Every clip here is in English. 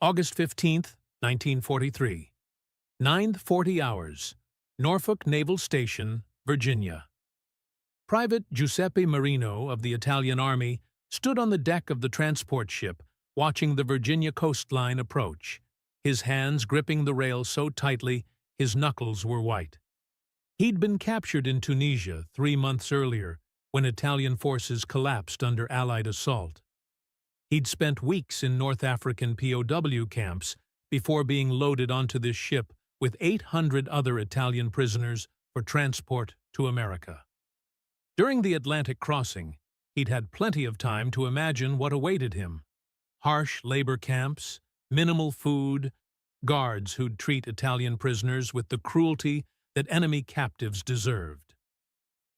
August 15, 1943. 9:40 hours. Norfolk Naval Station, Virginia. Private Giuseppe Marino of the Italian Army stood on the deck of the transport ship, watching the Virginia coastline approach, his hands gripping the rail so tightly his knuckles were white. He'd been captured in Tunisia 3 months earlier when Italian forces collapsed under Allied assault. He'd spent weeks in North African POW camps before being loaded onto this ship with 800 other Italian prisoners for transport to America. During the Atlantic crossing, he'd had plenty of time to imagine what awaited him. Harsh labor camps, minimal food, guards who'd treat Italian prisoners with the cruelty that enemy captives deserved.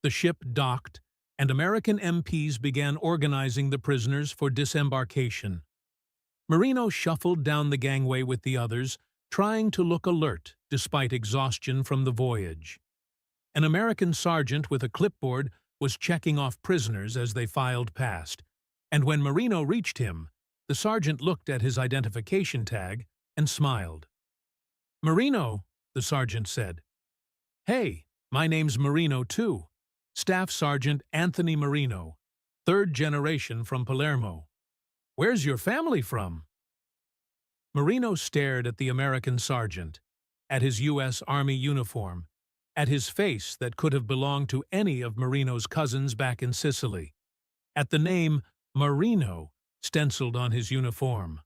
The ship docked, and American MPs began organizing the prisoners for disembarkation. Marino shuffled down the gangway with the others, trying to look alert despite exhaustion from the voyage. An American sergeant with a clipboard was checking off prisoners as they filed past, and when Marino reached him, the sergeant looked at his identification tag and smiled. "Marino," the sergeant said. "Hey, my name's Marino too. Staff Sergeant Anthony Marino, 3rd generation from Palermo. Where's your family from?" Marino stared at the American sergeant, at his U.S. Army uniform, at his face that could have belonged to any of Marino's cousins back in Sicily, at the name Marino stenciled on his uniform.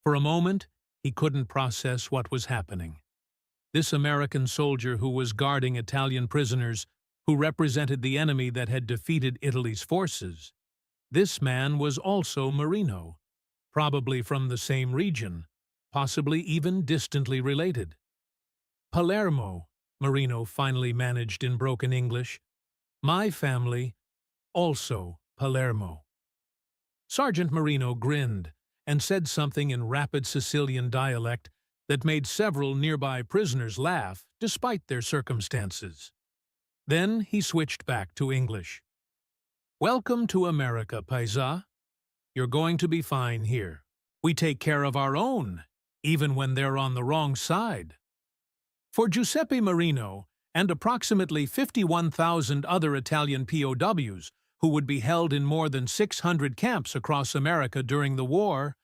For a moment, he couldn't process what was happening. This American soldier who was guarding Italian prisoners, who represented the enemy that had defeated Italy's forces, this man was also Marino, probably from the same region, possibly even distantly related. "Palermo," Marino finally managed in broken English. "My family, also Palermo." Sergeant Marino grinned and said something in rapid Sicilian dialect that made several nearby prisoners laugh despite their circumstances. Then he switched back to English. "Welcome to America, Paisa. You're going to be fine here. We take care of our own, even when they're on the wrong side." For Giuseppe Marino and approximately 51,000 other Italian POWs who would be held in more than 600 camps across America during the war,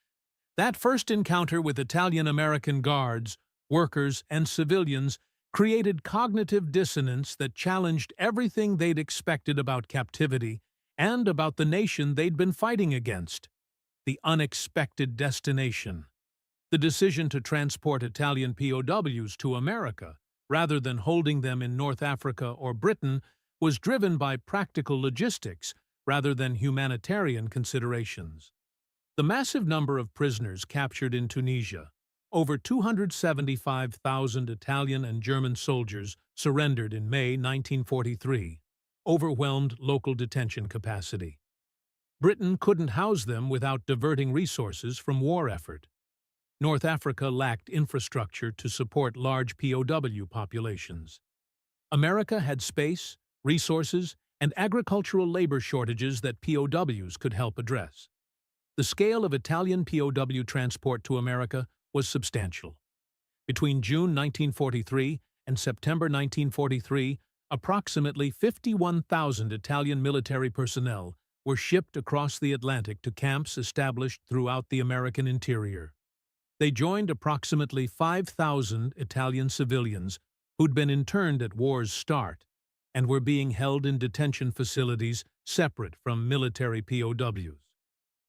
that first encounter with Italian-American guards, workers, and civilians created cognitive dissonance that challenged everything they'd expected about captivity and about the nation they'd been fighting against. The unexpected destination. The decision to transport Italian POWs to America, rather than holding them in North Africa or Britain, was driven by practical logistics rather than humanitarian considerations. The massive number of prisoners captured in Tunisia, over 275,000 Italian and German soldiers surrendered in May 1943, overwhelmed local detention capacity. Britain couldn't house them without diverting resources from war effort. North Africa lacked infrastructure to support large POW populations. America had space, resources, and agricultural labor shortages that POWs could help address. The scale of Italian POW transport to America was substantial. Between June 1943 and September 1943, approximately 51,000 Italian military personnel were shipped across the Atlantic to camps established throughout the American interior. They joined approximately 5,000 Italian civilians who'd been interned at war's start and were being held in detention facilities separate from military POWs.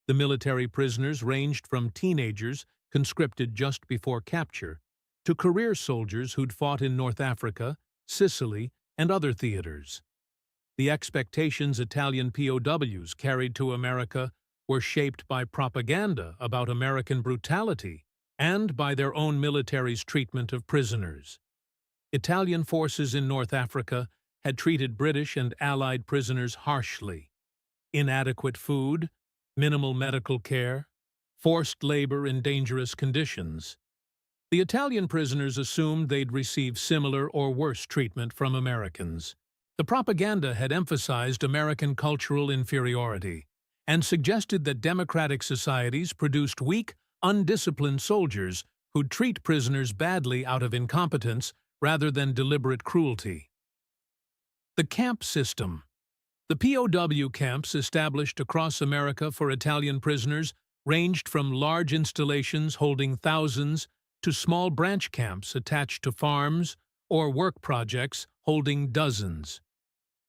The military prisoners ranged from teenagers conscripted just before capture to career soldiers who'd fought in North Africa, Sicily, and other theaters. The expectations Italian POWs carried to America were shaped by propaganda about American brutality and by their own military's treatment of prisoners. Italian forces in North Africa had treated British and Allied prisoners harshly. Inadequate food, minimal medical care, forced labor in dangerous conditions. The Italian prisoners assumed they'd receive similar or worse treatment from Americans. The propaganda had emphasized American cultural inferiority and suggested that democratic societies produced weak, undisciplined soldiers who'd treat prisoners badly out of incompetence rather than deliberate cruelty. The camp system. The POW camps established across America for Italian prisoners ranged from large installations holding thousands to small branch camps attached to farms or work projects holding dozens.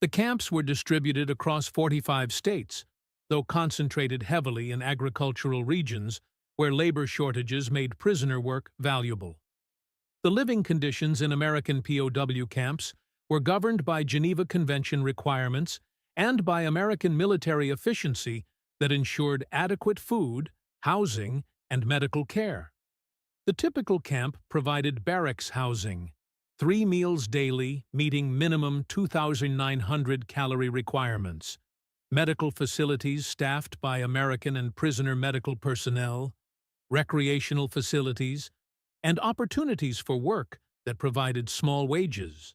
The camps were distributed across 45 states, though concentrated heavily in agricultural regions where labor shortages made prisoner work valuable. The living conditions in American POW camps were governed by Geneva Convention requirements and by American military efficiency that ensured adequate food, housing, and medical care. The typical camp provided barracks housing, 3 meals daily meeting minimum 2,900 calorie requirements, medical facilities staffed by American and prisoner medical personnel, recreational facilities, and opportunities for work that provided small wages.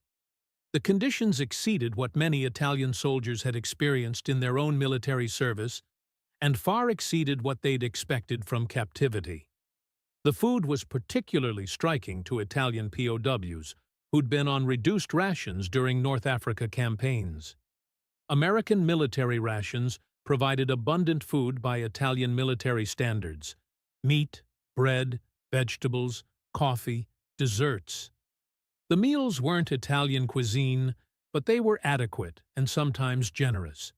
The conditions exceeded what many Italian soldiers had experienced in their own military service and far exceeded what they'd expected from captivity. The food was particularly striking to Italian POWs who'd been on reduced rations during North Africa campaigns. American military rations provided abundant food by Italian military standards: meat, bread, vegetables, coffee, desserts. The meals weren't Italian cuisine, but they were adequate and sometimes generous.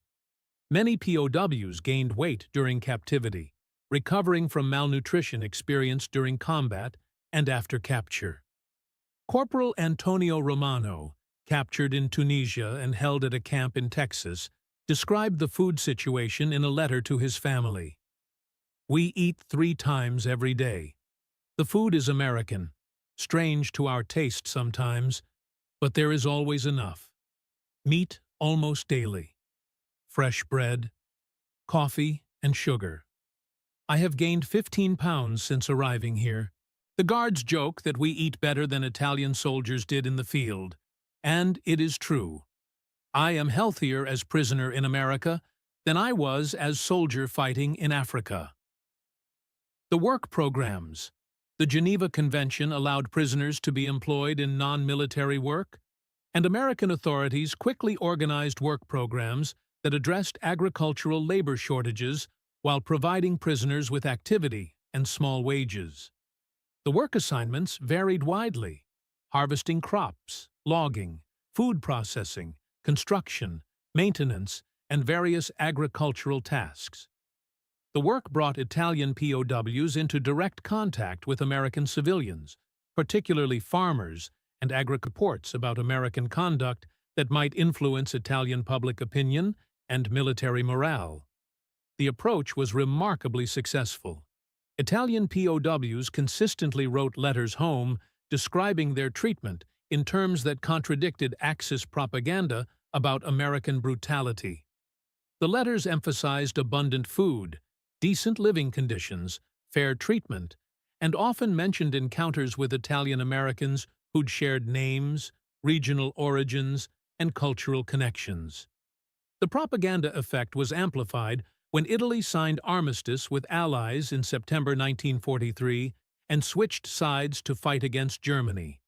Many POWs gained weight during captivity, recovering from malnutrition experienced during combat and after capture. Corporal Antonio Romano, captured in Tunisia and held at a camp in Texas, described the food situation in a letter to his family. "We eat 3 times every day. The food is American, strange to our taste sometimes, but there is always enough. Meat almost daily, fresh bread, coffee, and sugar. I have gained 15 pounds since arriving here." The guards joke that we eat better than Italian soldiers did in the field, and it is true. I am healthier as prisoner in America than I was as soldier fighting in Africa. The work programs. The Geneva Convention allowed prisoners to be employed in non-military work, and American authorities quickly organized work programs that addressed agricultural labor shortages while providing prisoners with activity and small wages. The work assignments varied widely: harvesting crops, logging, food processing, construction, maintenance, and various agricultural tasks. The work brought Italian POWs into direct contact with American civilians, particularly farmers, and reports about American conduct that might influence Italian public opinion and military morale. The approach was remarkably successful. Italian POWs consistently wrote letters home describing their treatment in terms that contradicted Axis propaganda about American brutality. The letters emphasized abundant food, decent living conditions, fair treatment, and often mentioned encounters with Italian Americans who'd shared names, regional origins, and cultural connections. The propaganda effect was amplified when Italy signed armistice with Allies in September 1943 and switched sides to fight against Germany.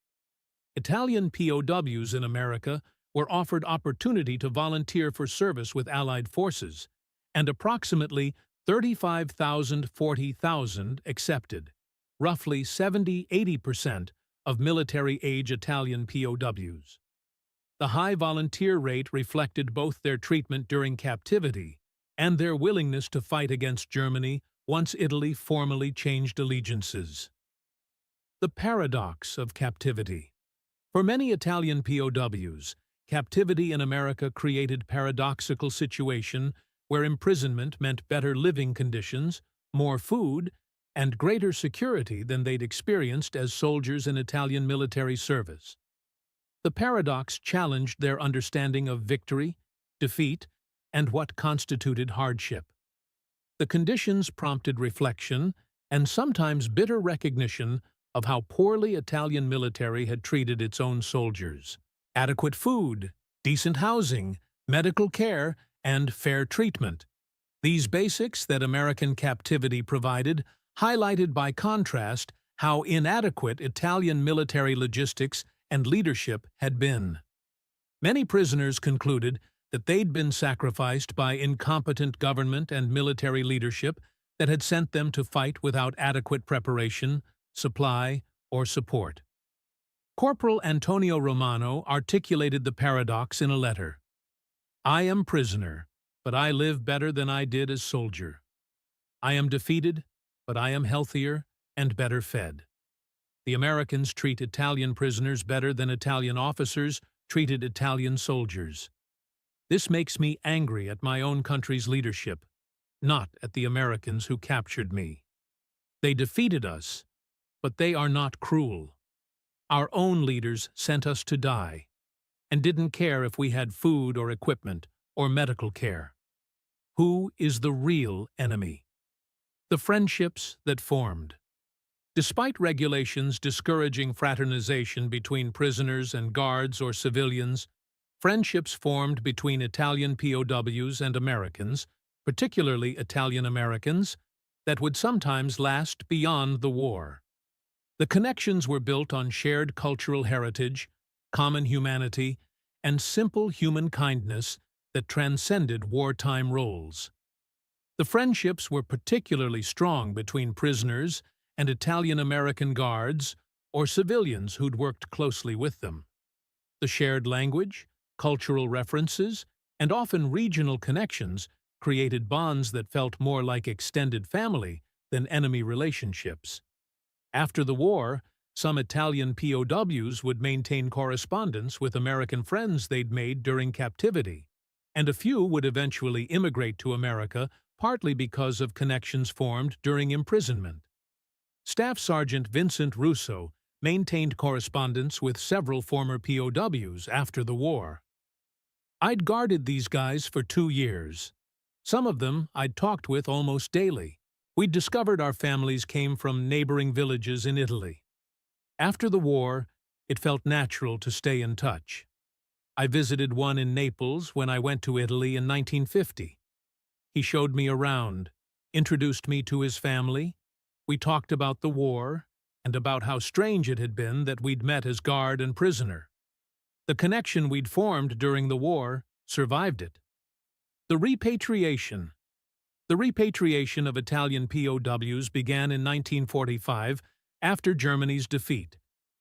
Italian POWs in America were offered opportunity to volunteer for service with Allied forces, and approximately 40,000 accepted, roughly 70–80% of military-age Italian POWs. The high volunteer rate reflected both their treatment during captivity and their willingness to fight against Germany once Italy formally changed allegiances. The paradox of captivity. For many Italian POWs, captivity in America created paradoxical situation where imprisonment meant better living conditions, more food, and greater security than they'd experienced as soldiers in Italian military service. The paradox challenged their understanding of victory, defeat, and what constituted hardship. The conditions prompted reflection and sometimes bitter recognition of how poorly Italian military had treated its own soldiers. Adequate food, decent housing, medical care, and fair treatment. These basics that American captivity provided highlighted by contrast how inadequate Italian military logistics and leadership had been. Many prisoners concluded that they'd been sacrificed by incompetent government and military leadership that had sent them to fight without adequate preparation, supply, or support. Corporal Antonio Romano articulated the paradox in a letter. "I am prisoner, but I live better than I did as soldier. I am defeated, but I am healthier and better fed. The Americans treat Italian prisoners better than Italian officers treated Italian soldiers. This makes me angry at my own country's leadership, not at the Americans who captured me. They defeated us, but they are not cruel. Our own leaders sent us to die, and didn't care if we had food or equipment or medical care. Who is the real enemy? The friendships that formed. Despite regulations discouraging fraternization between prisoners and guards or civilians, friendships formed between Italian POWs and Americans, particularly Italian Americans, that would sometimes last beyond the war. The connections were built on shared cultural heritage, common humanity, and simple human kindness that transcended wartime roles. The friendships were particularly strong between prisoners and Italian-American guards or civilians who'd worked closely with them. The shared language, cultural references, and often regional connections created bonds that felt more like extended family than enemy relationships. After the war, some Italian POWs would maintain correspondence with American friends they'd made during captivity, and a few would eventually immigrate to America partly because of connections formed during imprisonment. Staff Sergeant Vincent Russo maintained correspondence with several former POWs after the war. "I'd guarded these guys for 2 years. Some of them I'd talked with almost daily. We'd discovered our families came from neighboring villages in Italy. After the war, it felt natural to stay in touch. I visited one in Naples when I went to Italy in 1950. He showed me around, introduced me to his family. We talked about the war and about how strange it had been that we'd met as guard and prisoner. The connection we'd formed during the war survived it." The repatriation. The repatriation of Italian POWs began in 1945 after Germany's defeat,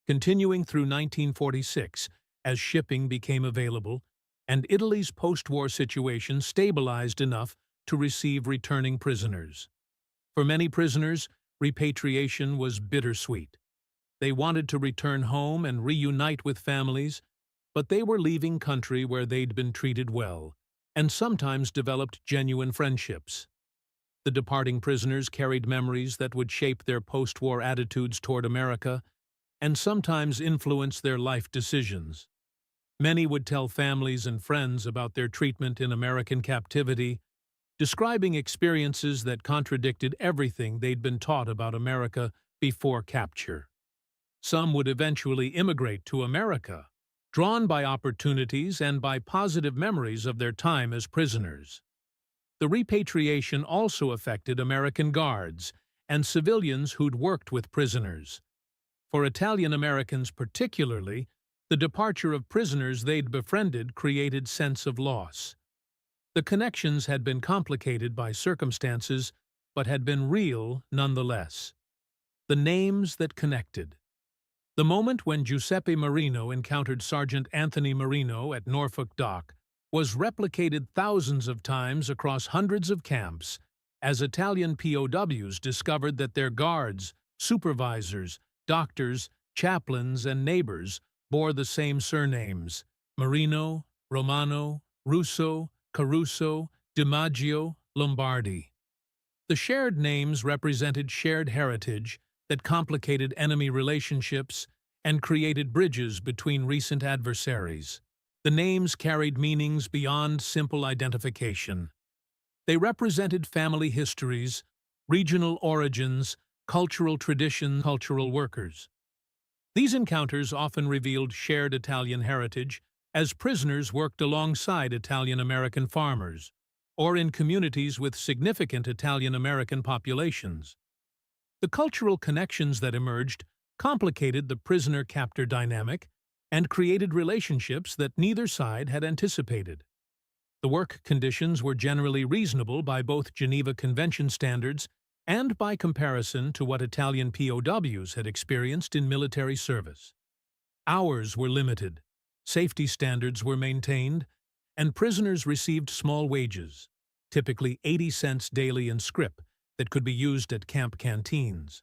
continuing through 1946 as shipping became available and Italy's post-war situation stabilized enough to receive returning prisoners. For many prisoners, repatriation was bittersweet. They wanted to return home and reunite with families, but they were leaving country where they'd been treated well, and sometimes developed genuine friendships. The departing prisoners carried memories that would shape their post-war attitudes toward America, and sometimes influence their life decisions. Many would tell families and friends about their treatment in American captivity, describing experiences that contradicted everything they'd been taught about America before capture. Some would eventually immigrate to America, drawn by opportunities and by positive memories of their time as prisoners. The repatriation also affected American guards and civilians who'd worked with prisoners. For Italian Americans particularly, the departure of prisoners they'd befriended created sense of loss. The connections had been complicated by circumstances, but had been real nonetheless. The names that connected. The moment when Giuseppe Marino encountered Sergeant Anthony Marino at Norfolk Dock was replicated thousands of times across hundreds of camps as Italian POWs discovered that their guards, supervisors, doctors, chaplains, and neighbors bore the same surnames: Marino, Romano, Russo, Caruso, DiMaggio, Lombardi. The shared names represented shared heritage that complicated enemy relationships and created bridges between recent adversaries. The names carried meanings beyond simple identification. They represented family histories, regional origins, cultural traditions, cultural workers. These encounters often revealed shared Italian heritage as prisoners worked alongside Italian-American farmers, or in communities with significant Italian-American populations. The cultural connections that emerged complicated the prisoner-captor dynamic and created relationships that neither side had anticipated. The work conditions were generally reasonable by both Geneva Convention standards and by comparison to what Italian POWs had experienced in military service. Hours were limited, safety standards were maintained, and prisoners received small wages, typically 80 cents daily in scrip, that could be used at camp canteens.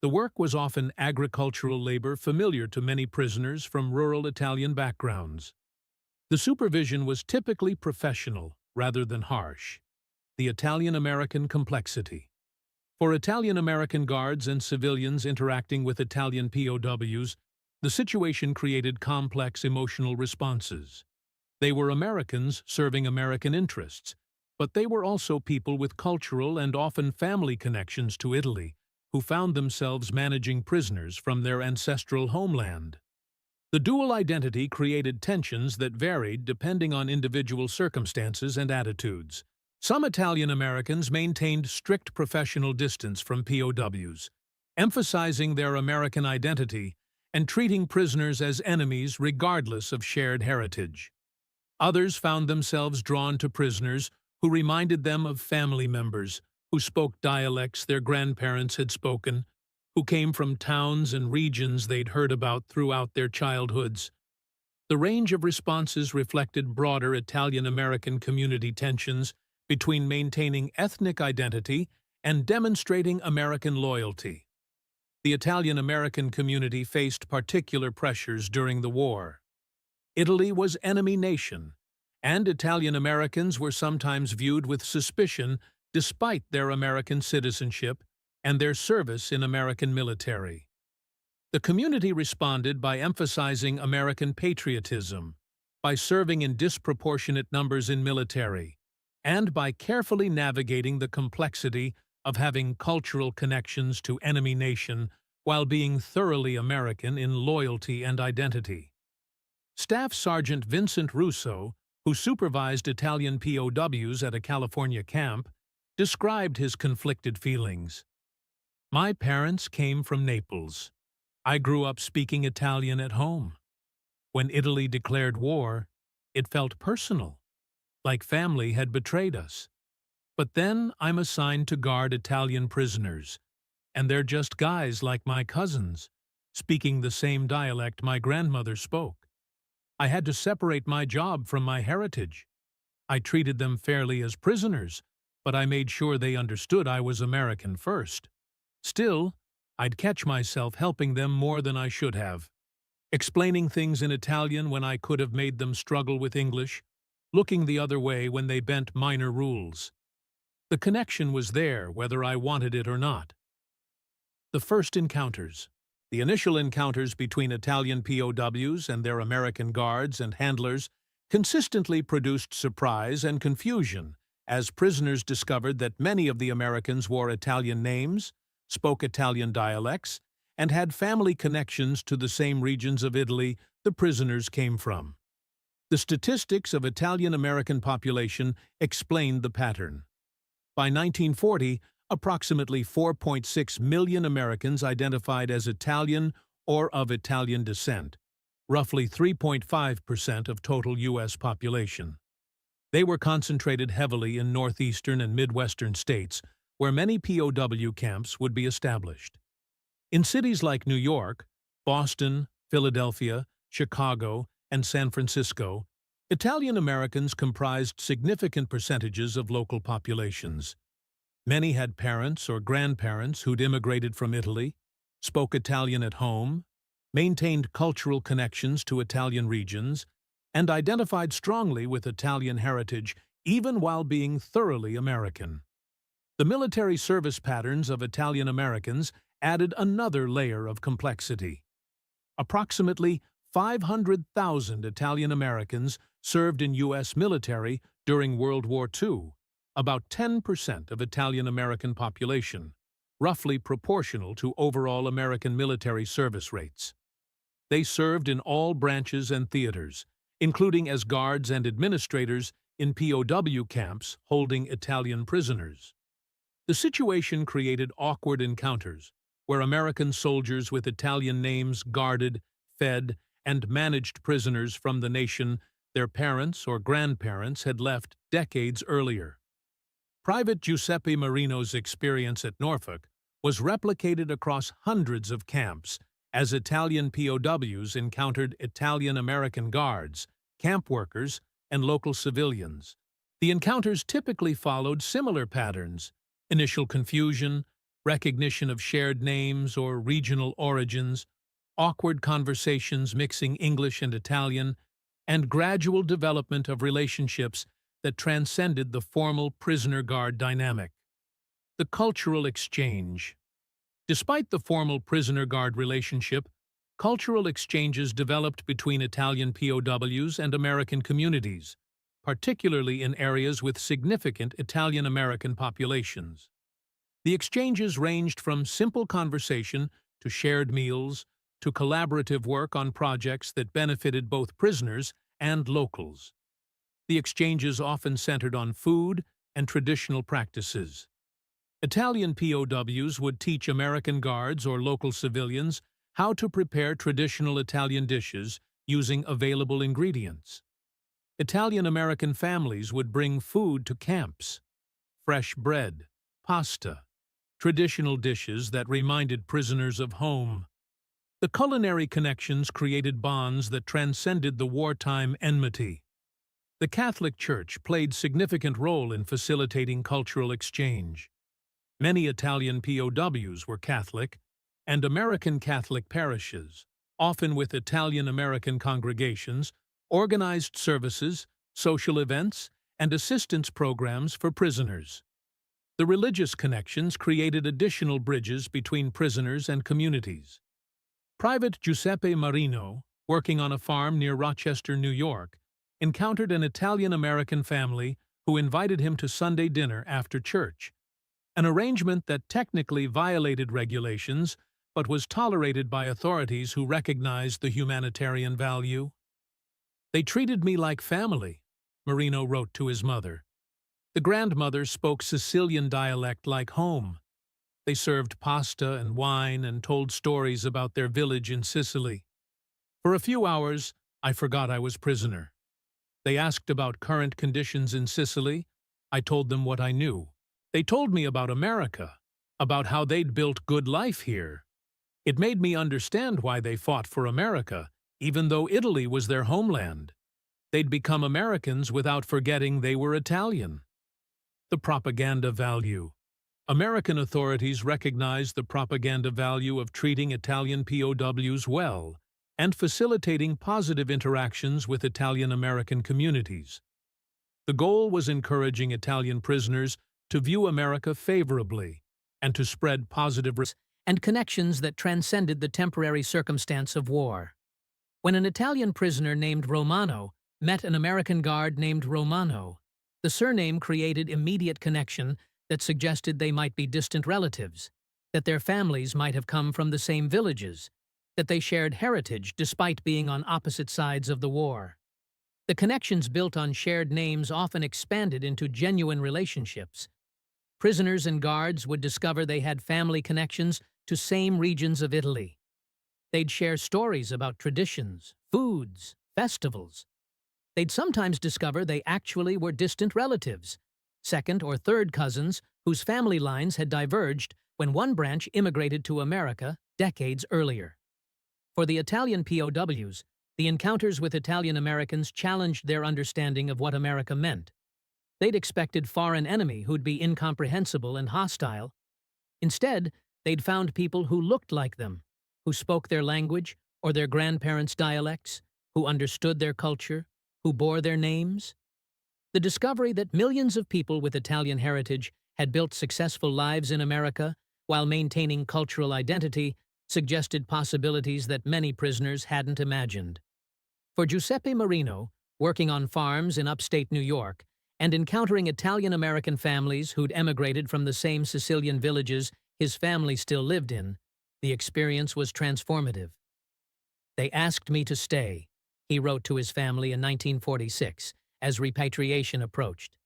The work was often agricultural labor familiar to many prisoners from rural Italian backgrounds. The supervision was typically professional rather than harsh. The Italian-American complexity. For Italian-American guards and civilians interacting with Italian POWs, the situation created complex emotional responses. They were Americans serving American interests, but they were also people with cultural and often family connections to Italy, who found themselves managing prisoners from their ancestral homeland. The dual identity created tensions that varied depending on individual circumstances and attitudes. Some Italian Americans maintained strict professional distance from POWs, emphasizing their American identity and treating prisoners as enemies regardless of shared heritage. Others found themselves drawn to prisoners who reminded them of family members, who spoke dialects their grandparents had spoken, who came from towns and regions they'd heard about throughout their childhoods. The range of responses reflected broader Italian-American community tensions between maintaining ethnic identity and demonstrating American loyalty. The Italian-American community faced particular pressures during the war. Italy was enemy nation, and Italian-Americans were sometimes viewed with suspicion despite their American citizenship and their service in American military. The community responded by emphasizing American patriotism, by serving in disproportionate numbers in military, and by carefully navigating the complexity of having cultural connections to enemy nation while being thoroughly American in loyalty and identity. Staff Sergeant Vincent Russo, who supervised Italian POWs at a California camp, described his conflicted feelings. "My parents came from Naples. I grew up speaking Italian at home. When Italy declared war, it felt personal, like family had betrayed us. But then I'm assigned to guard Italian prisoners, and they're just guys like my cousins, speaking the same dialect my grandmother spoke. I had to separate my job from my heritage. I treated them fairly as prisoners, but I made sure they understood I was American first. Still, I'd catch myself helping them more than I should have, explaining things in Italian when I could have made them struggle with English, looking the other way when they bent minor rules. The connection was there whether I wanted it or not." The first encounters. The initial encounters between Italian POWs and their American guards and handlers consistently produced surprise and confusion as prisoners discovered that many of the Americans wore Italian names, spoke Italian dialects, and had family connections to the same regions of Italy the prisoners came from. The statistics of Italian-American population explained the pattern. By 1940, approximately 4.6 million Americans identified as Italian or of Italian descent, roughly 3.5% of total U.S. population. They were concentrated heavily in northeastern and midwestern states, where many POW camps would be established. In cities like New York, Boston, Philadelphia, Chicago, and San Francisco, Italian Americans comprised significant percentages of local populations. Many had parents or grandparents who'd immigrated from Italy, spoke Italian at home, maintained cultural connections to Italian regions, and identified strongly with Italian heritage even while being thoroughly American. The military service patterns of Italian Americans added another layer of complexity. Approximately 500,000 Italian Americans served in U.S. military during World War II, about 10% of Italian American population, roughly proportional to overall American military service rates. They served in all branches and theaters, including as guards and administrators in POW camps holding Italian prisoners. The situation created awkward encounters, where American soldiers with Italian names guarded, fed, and managed prisoners from the nation their parents or grandparents had left decades earlier. Private Giuseppe Marino's experience at Norfolk was replicated across hundreds of camps as Italian POWs encountered Italian-American guards, camp workers, and local civilians. The encounters typically followed similar patterns: initial confusion, recognition of shared names or regional origins, awkward conversations mixing English and Italian, and gradual development of relationships that transcended the formal prisoner-guard dynamic. The cultural exchange. Despite the formal prisoner-guard relationship, cultural exchanges developed between Italian POWs and American communities, particularly in areas with significant Italian-American populations. The exchanges ranged from simple conversation to shared meals to collaborative work on projects that benefited both prisoners and locals. The exchanges often centered on food and traditional practices. Italian POWs would teach American guards or local civilians how to prepare traditional Italian dishes using available ingredients. Italian-American families would bring food to camps: fresh bread, pasta, traditional dishes that reminded prisoners of home. The culinary connections created bonds that transcended the wartime enmity. The Catholic Church played a significant role in facilitating cultural exchange. Many Italian POWs were Catholic, and American Catholic parishes, often with Italian-American congregations, organized services, social events, and assistance programs for prisoners. The religious connections created additional bridges between prisoners and communities. Private Giuseppe Marino, working on a farm near Rochester, New York, encountered an Italian-American family who invited him to Sunday dinner after church, an arrangement that technically violated regulations but was tolerated by authorities who recognized the humanitarian value. "They treated me like family," Marino wrote to his mother. The grandmother spoke Sicilian dialect like home. They served pasta and wine and told stories about their village in Sicily. For a few hours, I forgot I was prisoner. They asked about current conditions in Sicily. I told them what I knew. They told me about America, about how they'd built good life here. It made me understand why they fought for America, even though Italy was their homeland. They'd become Americans without forgetting they were Italian. The propaganda value. American authorities recognized the propaganda value of treating Italian POWs well and facilitating positive interactions with Italian-American communities. The goal was encouraging Italian prisoners to view America favorably and to spread positive and connections that transcended the temporary circumstance of war. When an Italian prisoner named Romano met an American guard named Romano, the surname created immediate connection that suggested they might be distant relatives, that their families might have come from the same villages, that they shared heritage despite being on opposite sides of the war. The connections built on shared names often expanded into genuine relationships. Prisoners and guards would discover they had family connections to same regions of Italy. They'd share stories about traditions, foods, festivals. They'd sometimes discover they actually were distant relatives, second or third cousins whose family lines had diverged when one branch immigrated to America decades earlier. For the Italian POWs, the encounters with Italian Americans challenged their understanding of what America meant. They'd expected foreign enemy who'd be incomprehensible and hostile. Instead, they'd found people who looked like them, who spoke their language or their grandparents' dialects, who understood their culture, who bore their names. The discovery that millions of people with Italian heritage had built successful lives in America while maintaining cultural identity suggested possibilities that many prisoners hadn't imagined. For Giuseppe Marino, working on farms in upstate New York and encountering Italian-American families who'd emigrated from the same Sicilian villages his family still lived in, the experience was transformative. "They asked me to stay," he wrote to his family in 1946, as repatriation approached.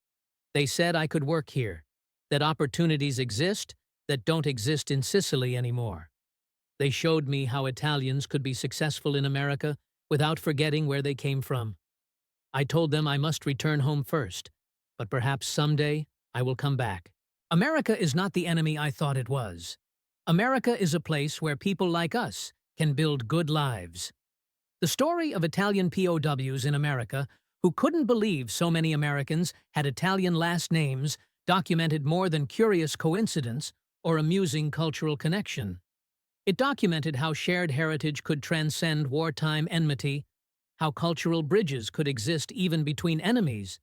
"They said I could work here. that opportunities exist that don't exist in Sicily anymore. They showed me how Italians could be successful in America without forgetting where they came from. I told them I must return home first, but perhaps someday I will come back. America is not the enemy I thought it was. America is a place where people like us can build good lives. The story of Italian POWs in America who couldn't believe so many Americans had Italian last names documented more than curious coincidence or amusing cultural connection. It documented how shared heritage could transcend wartime enmity, how cultural bridges could exist even between enemies,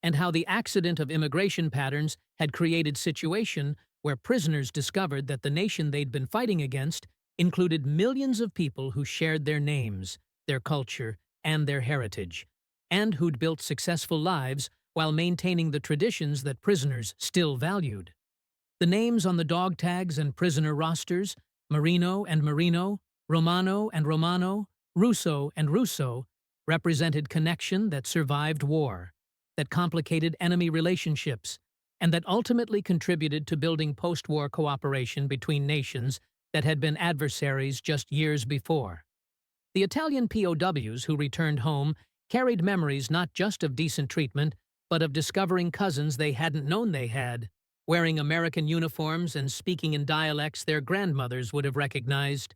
and how the accident of immigration patterns had created situation where prisoners discovered that the nation they'd been fighting against included millions of people who shared their names, their culture, and their heritage, and who'd built successful lives while maintaining the traditions that prisoners still valued. The names on the dog tags and prisoner rosters, Marino and Marino, Romano and Romano, Russo and Russo, represented connection that survived war, that complicated enemy relationships, and that ultimately contributed to building post-war cooperation between nations that had been adversaries just years before. The Italian POWs who returned home carried memories not just of decent treatment, but of discovering cousins they hadn't known they had, wearing American uniforms and speaking in dialects their grandmothers would have recognized.